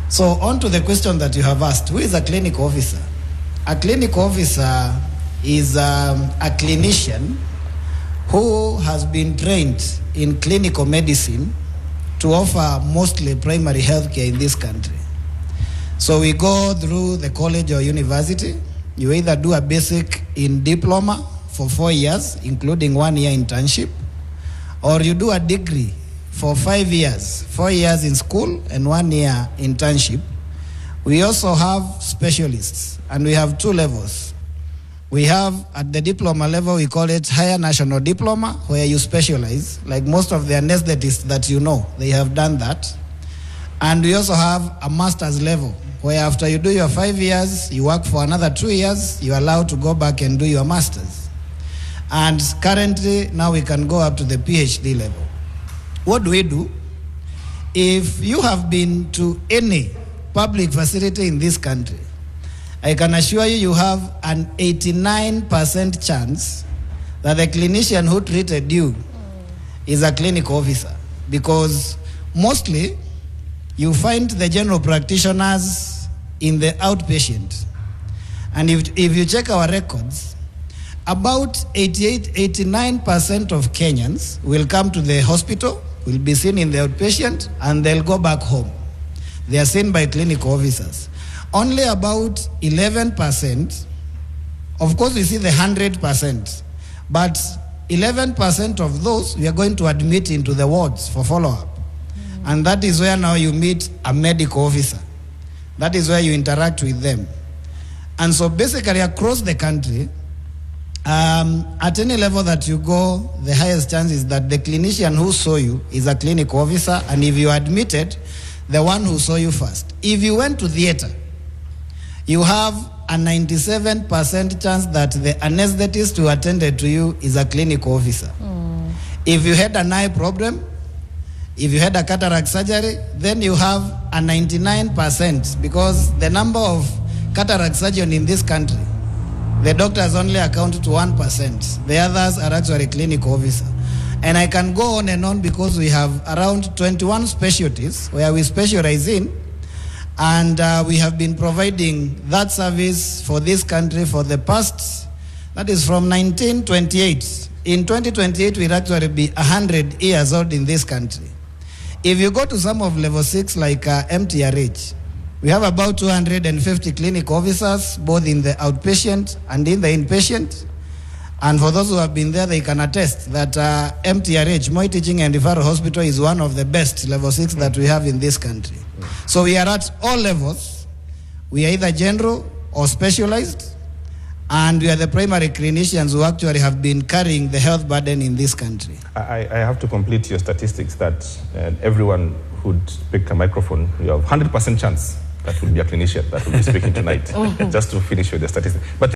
So on to the question that you have asked, who is a clinic officer? A clinic officer is a clinician who has been trained in clinical medicine to offer mostly primary health care in this country. So we go through the college or university. You either do a basic in diploma for 4 years, including 1 year internship, or you do a degree for 5 years, 4 years in school and 1 year internship. We also have specialists, and we have 2 levels. We have at the diploma level, we call it higher national diploma, where you specialize, like most of the anesthetists that you know, they have done that. And we also have a master's level, where after you do your 5 years, you work for another 2 years, you're allowed to go back and do your master's. And currently, now we can go up to the PhD level. What do we do? If you have been to any public facility in this country, I can assure you, you have an 89% chance that the clinician who treated you is a clinic officer, because mostly you find the general practitioners in the outpatient. And if you check our records, about 89% of Kenyans will come to the hospital, will be seen in the outpatient, and they'll go back home. They are seen by clinic officers. Only about 11%, of course we see the 100%, but 11% of those we are going to admit into the wards for follow-up. And that is where now you meet a medical officer. That is where you interact with them. And so basically across the country, at any level that you go, the highest chance is that the clinician who saw you is a clinic officer, and if you admitted, the one who saw you first. If you went to theater, you have a 97% chance that the anesthetist who attended to you is a clinic officer. If you had an eye problem, if you had a cataract surgery, then you have a 99%, because the number of cataract surgeons in this country, the doctors only account to 1%. The others are actually clinic officers. And I can go on and on, because we have around 21 specialties where we specialize in, and we have been providing that service for this country for the past, that is from 1928. In 2028, we'll actually be 100 years old in this country. If you go to some of level 6 like MTRH, we have about 250 clinic officers, both in the outpatient and in the inpatient. And for those who have been there, they can attest that MTRH, Moi Teaching and Referral Hospital, is one of the best level 6 that we have in this country. So we are at all levels. We are either general or specialized, and we are the primary clinicians who actually have been carrying the health burden in this country. I have to complete your statistics that everyone who'd pick a microphone, you have 100% chance that will be a clinician that will be speaking tonight, just to finish with the statistics. But